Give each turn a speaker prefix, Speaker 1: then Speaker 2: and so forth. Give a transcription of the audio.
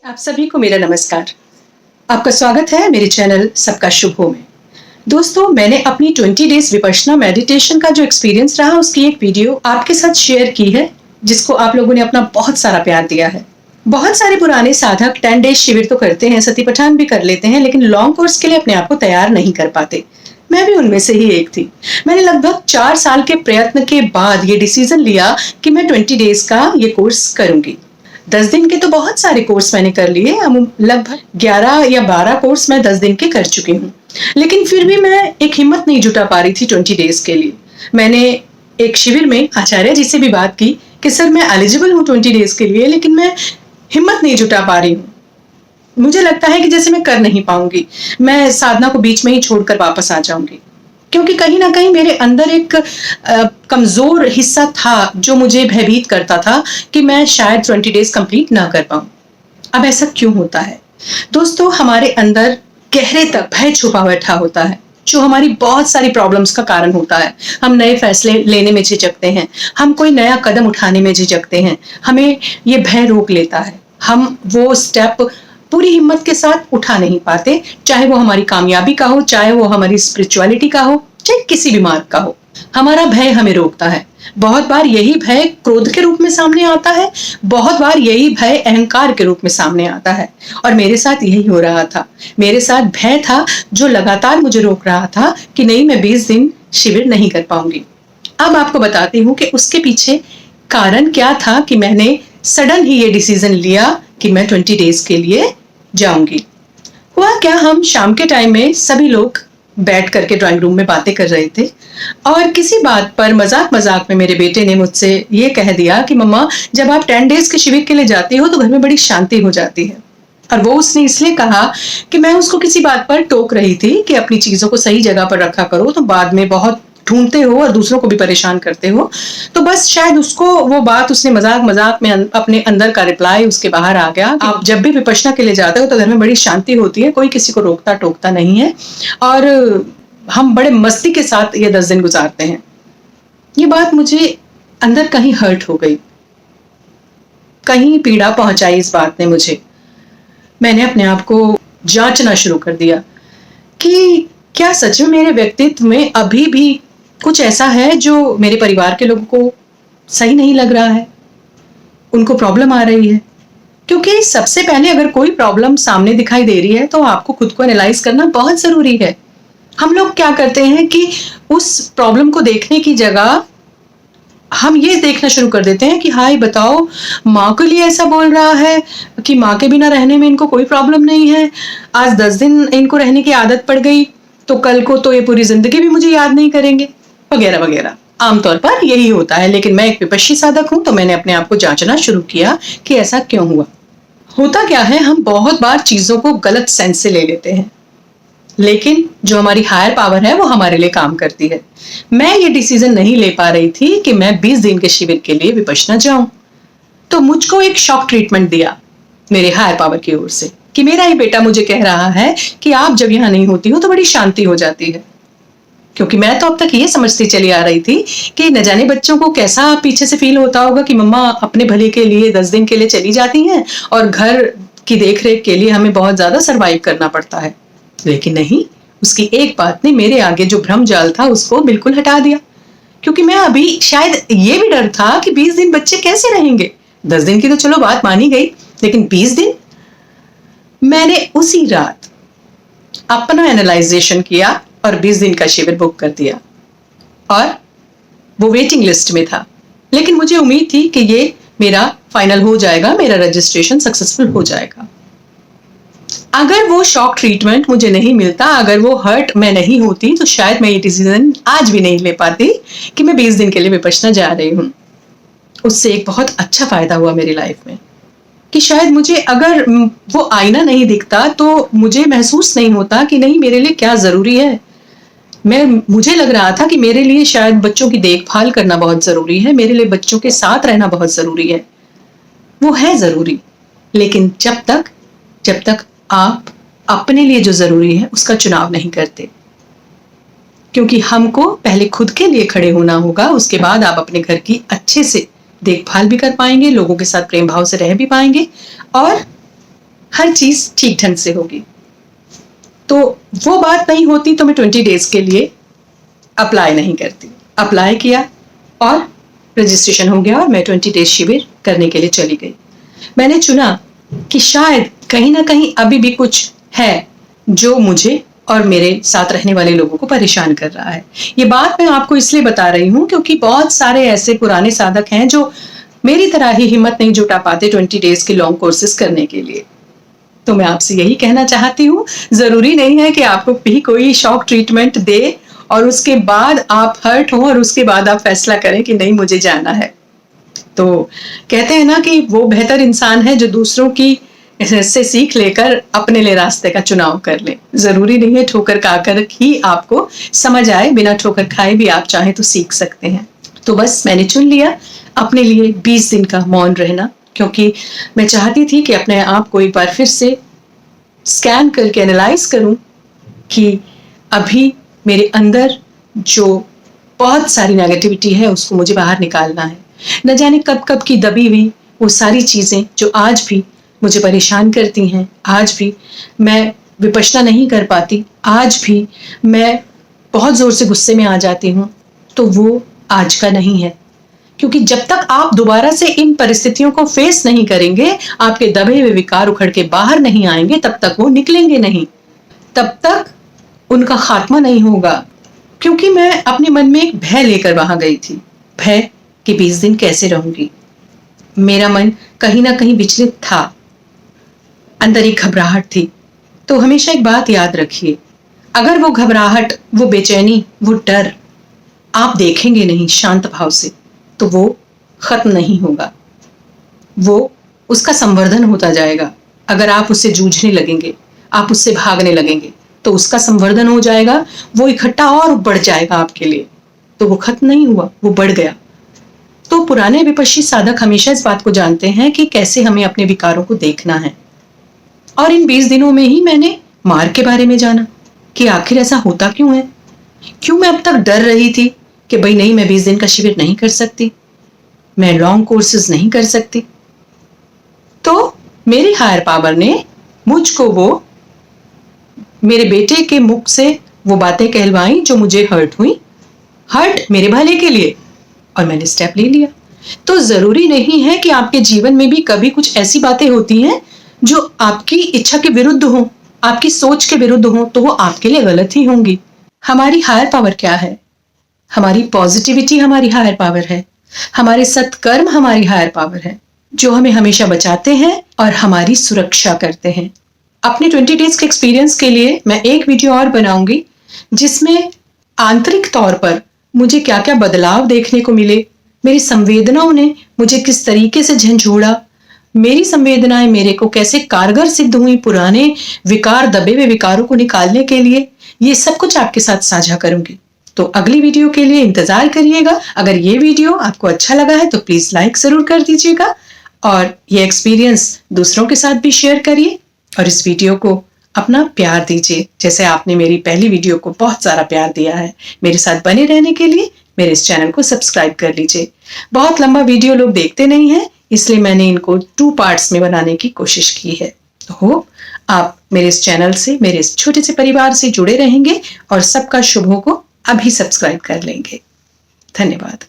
Speaker 1: आप सभी को मेरा नमस्कार। आपका स्वागत है मेरे चैनल सबका शुभ हो में। दोस्तों, मैंने अपनी 20 डेज विपश्यना मेडिटेशन का जो एक्सपीरियंस रहा उसकी एक वीडियो आपके साथ शेयर की है, जिसको आप लोगों ने अपना बहुत सारा प्यार दिया है। बहुत सारे पुराने साधक 10 डेज शिविर तो करते हैं, सती पठान भी कर लेते हैं, लेकिन लॉन्ग कोर्स के लिए अपने आप को तैयार नहीं कर पाते। मैं भी उनमें से ही एक थी। मैंने लगभग 4 साल के प्रयत्न के बाद ये डिसीजन लिया कि मैं 20 डेज का ये कोर्स करूंगी। 10 दिन के तो बहुत सारे कोर्स मैंने कर लिए, लगभग 11 या 12 कोर्स मैं 10 दिन के कर चुकी हूँ, लेकिन फिर भी मैं एक हिम्मत नहीं जुटा पा रही थी 20 डेज के लिए। मैंने एक शिविर में आचार्य जी से भी बात की कि सर मैं एलिजिबल हूँ 20 डेज के लिए, लेकिन मैं हिम्मत नहीं जुटा पा रही हूँ। मुझे लगता है कि जैसे मैं कर नहीं पाऊंगी, मैं साधना को बीच में ही छोड़कर वापस आ जाऊंगी, क्योंकि कहीं ना कहीं मेरे अंदर एक कमजोर हिस्सा था जो मुझे भयभीत करता था कि मैं शायद 20 डेज कंप्लीट ना कर पाऊं। अब ऐसा क्यों होता है दोस्तों? हमारे अंदर गहरे तक भय छुपा बैठा होता है, जो हमारी बहुत सारी प्रॉब्लम्स का कारण होता है। हम नए फैसले लेने में झिझकते हैं, हम कोई नया कदम उठाने में झिझकते हैं, हमें ये भय रोक लेता है। हम वो स्टेप पूरी हिम्मत के साथ उठा नहीं पाते, चाहे वो हमारी कामयाबी का हो, चाहे वो हमारी स्पिरिचुअलिटी का हो, चाहे किसी भी मार्ग का हो। हमारा भय हमें रोकता है। बहुत बार यही भय क्रोध के रूप में सामने आता है, बहुत बार यही भय अहंकार के रूप में सामने आता है, और मेरे साथ यही हो रहा था। मेरे साथ भय था जो लगातार मुझे रोक रहा था कि नहीं, मैं 20 दिन शिविर नहीं कर पाऊंगी। अब आपको बताती हूँ कि उसके पीछे कारण क्या था कि मैंने सडन ही ये डिसीजन लिया कि मैं 20 डेज के लिए जाऊंगी। हुआ क्या, हम शाम के टाइम में सभी लोग बैठ करके ड्राइंग रूम में बातें कर रहे थे, और किसी बात पर मजाक मजाक में मेरे बेटे ने मुझसे ये कह दिया कि मम्मा, जब आप 10 डेज के शिविर के लिए जाती हो तो घर में बड़ी शांति हो जाती है। और वो उसने इसलिए कहा कि मैं उसको किसी बात पर टोक रही थी कि अपनी चीजों को सही जगह पर रखा करो, तो बाद में बहुत ढूंढते हो और दूसरों को भी परेशान करते हो। तो बस शायद उसको वो बात, उसने मजाक मजाक में अपने अंदर का रिप्लाई उसके बाहर आ गया। आप जब भी विपश्यना के लिए जाते हो तो घर में बड़ी शांति होती है, कोई किसी को रोकता टोकता नहीं है, और हम बड़े मस्ती के साथ ये 10 दिन गुजारते हैं। ये बात मुझे अंदर कहीं हर्ट हो गई, कहीं पीड़ा पहुंचाई इस बात ने मुझे। मैंने अपने आप को जांचना शुरू कर दिया कि क्या सच में मेरे व्यक्तित्व में अभी भी कुछ ऐसा है जो मेरे परिवार के लोगों को सही नहीं लग रहा है, उनको प्रॉब्लम आ रही है। क्योंकि सबसे पहले अगर कोई प्रॉब्लम सामने दिखाई दे रही है तो आपको खुद को एनालाइज करना बहुत जरूरी है। हम लोग क्या करते हैं कि उस प्रॉब्लम को देखने की जगह हम ये देखना शुरू कर देते हैं कि हाय बताओ, माँ के लिए ऐसा बोल रहा है कि माँ के बिना रहने में इनको कोई प्रॉब्लम नहीं है, आज 10 दिन इनको रहने की आदत पड़ गई तो कल को तो ये पूरी जिंदगी भी मुझे याद नहीं करेंगे, वगैरह वगैरह। आमतौर पर यही होता है, लेकिन मैं एक विपश्यी साधक हूं तो मैंने अपने आप को जांचना शुरू किया कि ऐसा क्यों हुआ। होता क्या है, हम बहुत बार चीजों को गलत सेंस से ले लेते हैं, लेकिन जो हमारी हायर पावर है वो हमारे लिए काम करती है। मैं ये डिसीजन नहीं ले पा रही थी कि मैं 20 दिन के शिविर के लिए विपश्यना जाऊं, तो मुझको एक शॉक ट्रीटमेंट दिया मेरे हायर पावर की ओर से कि मेरा ही बेटा मुझे कह रहा है कि आप जब यहाँ नहीं होती हो तो बड़ी शांति हो जाती है। क्योंकि मैं तो अब तक ये समझती चली आ रही थी कि न जाने बच्चों को कैसा पीछे से फील होता होगा कि मम्मा अपने भले के लिए 10 दिन के लिए चली जाती हैं और घर की देखरेख के लिए हमें बहुत ज्यादा सरवाइव करना पड़ता है। लेकिन नहीं, उसकी एक बात ने मेरे आगे जो भ्रम जाल था उसको बिल्कुल हटा दिया। क्योंकि मैं अभी शायद ये भी डर था कि 20 दिन बच्चे कैसे रहेंगे। 10 दिन की तो चलो बात मानी गई, लेकिन 20 दिन। मैंने उसी रात अपना एनालाइजेशन किया और 20 दिन का शिविर बुक कर दिया, और वो वेटिंग लिस्ट में था। लेकिन मुझे उम्मीद थी कि ये मेरा फाइनल हो जाएगा, मेरा रजिस्ट्रेशन सक्सेसफुल हो जाएगा। अगर वो शॉक ट्रीटमेंट मुझे नहीं मिलता, अगर वो हर्ट मैं नहीं होती, तो शायद मैं ये डिसीजन आज भी नहीं ले पाती कि मैं 20 दिन के लिए विपश्यना जा रही हूँ। उससे एक बहुत अच्छा फायदा हुआ मेरी लाइफ में कि शायद मुझे अगर वो आईना नहीं दिखता तो मुझे महसूस नहीं होता कि नहीं मेरे लिए क्या जरूरी है। मुझे लग रहा था कि मेरे लिए शायद बच्चों की देखभाल करना बहुत जरूरी है, मेरे लिए बच्चों के साथ रहना बहुत जरूरी है। वो है जरूरी, लेकिन जब तक आप अपने लिए जो जरूरी है उसका चुनाव नहीं करते। क्योंकि हमको पहले खुद के लिए खड़े होना होगा, उसके बाद आप अपने घर की अच्छे से देखभाल भी कर पाएंगे, लोगों के साथ प्रेम भाव से रह भी पाएंगे और हर चीज ठीक ढंग से होगी। तो वो बात नहीं होती तो मैं 20 डेज के लिए अप्लाई नहीं करती। अप्लाई किया और रजिस्ट्रेशन हो गया और मैं 20 डेज शिविर करने के लिए चली गई। मैंने चुना कि शायद कहीं ना कहीं अभी भी कुछ है जो मुझे और मेरे साथ रहने वाले लोगों को परेशान कर रहा है। ये बात मैं आपको इसलिए बता रही हूँ क्योंकि बहुत सारे ऐसे पुराने साधक हैं जो मेरी तरह ही हिम्मत नहीं जुटा पाते 20 डेज के लॉन्ग कोर्सेज करने के लिए। तो मैं आपसे यही कहना चाहती हूँ, जरूरी नहीं है कि आपको भी कोई शॉक ट्रीटमेंट दे और उसके बाद आप हर्ट हो और उसके बाद आप फैसला करें कि नहीं मुझे जाना है। तो कहते हैं ना कि वो बेहतर इंसान है जो दूसरों की से सीख लेकर अपने लिए रास्ते का चुनाव कर ले। जरूरी नहीं है ठोकर खाकर ही आपको समझ आए, बिना ठोकर खाए भी आप चाहें तो सीख सकते हैं। तो बस मैंने चुन लिया अपने लिए 20 दिन का मौन रहना, क्योंकि मैं चाहती थी कि अपने आप को एक बार फिर से स्कैन करके एनालाइज करूं कि अभी मेरे अंदर जो बहुत सारी नेगेटिविटी है उसको मुझे बाहर निकालना है। न जाने कब कब की दबी हुई वो सारी चीजें जो आज भी मुझे परेशान करती हैं, आज भी मैं विपश्यना नहीं कर पाती, आज भी मैं बहुत जोर से गुस्से में आ जाती हूँ, तो वो आज का नहीं है। क्योंकि जब तक आप दोबारा से इन परिस्थितियों को फेस नहीं करेंगे, आपके दबे हुए विकार उखड़ के बाहर नहीं आएंगे, तब तक वो निकलेंगे नहीं, तब तक उनका खात्मा नहीं होगा। क्योंकि मैं अपने मन में एक भय लेकर वहां गई थी, भय कि 20 दिन कैसे रहूंगी। मेरा मन कहीं ना कहीं विचलित था, अंदर एक घबराहट थी। तो हमेशा एक बात याद रखिए, अगर वो घबराहट, वो बेचैनी, वो डर आप देखेंगे नहीं शांत भाव से, तो वो खत्म नहीं होगा, वो उसका संवर्धन होता जाएगा। अगर आप उससे जूझने लगेंगे, आप उससे भागने लगेंगे, तो उसका संवर्धन हो जाएगा, वो इकट्ठा और बढ़ जाएगा आपके लिए। तो वो खत्म नहीं हुआ, वो बढ़ गया। तो पुराने विपश्ची साधक हमेशा इस बात को जानते हैं कि कैसे हमें अपने विकारों को देखना है। और इन 20 दिनों में ही मैंने मार्ग के बारे में जाना कि आखिर ऐसा होता क्यों है, क्यों मैं अब तक डर रही थी कि भाई नहीं, मैं 20 दिन का शिविर नहीं कर सकती, मैं लॉन्ग कोर्सेज नहीं कर सकती। तो मेरी हायर पावर ने मुझको वो मेरे बेटे के मुख से वो बातें कहलवाई जो मुझे हर्ट हुई, हर्ट मेरे भले के लिए, और मैंने स्टेप ले लिया। तो जरूरी नहीं है कि आपके जीवन में भी कभी कुछ ऐसी बातें होती हैं जो आपकी इच्छा के विरुद्ध हो, आपकी सोच के विरुद्ध हो, तो वो आपके लिए गलत ही होंगी। हमारी हायर पावर क्या है? हमारी पॉजिटिविटी हमारी हायर पावर है, हमारे सत्कर्म हमारी हायर पावर है, जो हमें हमेशा बचाते हैं और हमारी सुरक्षा करते हैं। अपने 20 डेज के एक्सपीरियंस के लिए मैं एक वीडियो और बनाऊंगी जिसमें आंतरिक तौर पर मुझे क्या क्या बदलाव देखने को मिले, मेरी संवेदनाओं ने मुझे किस तरीके से झंझोड़ा, मेरी संवेदनाएं मेरे को कैसे कारगर सिद्ध हुई पुराने विकार, दबे हुए विकारों को निकालने के लिए, ये सब कुछ आपके साथ साझा करूंगी। तो अगली वीडियो के लिए इंतजार करिएगा। अगर ये वीडियो आपको अच्छा लगा है तो प्लीज लाइक जरूर कर दीजिएगा और ये एक्सपीरियंस दूसरों के साथ भी शेयर करिए और इस वीडियो को अपना प्यार दीजिए, जैसे आपने मेरी पहली वीडियो को बहुत सारा प्यार दिया है। मेरे साथ बने रहने के लिए मेरे इस चैनल को सब्सक्राइब कर लीजिए। बहुत लंबा वीडियो लोग देखते नहीं हैं, इसलिए मैंने इनको 2 पार्ट्स में बनाने की कोशिश की है। तो होप आप मेरे इस चैनल से, मेरे इस छोटे से परिवार से जुड़े रहेंगे और सबका शुभ हो को अभी सब्सक्राइब कर लेंगे। धन्यवाद।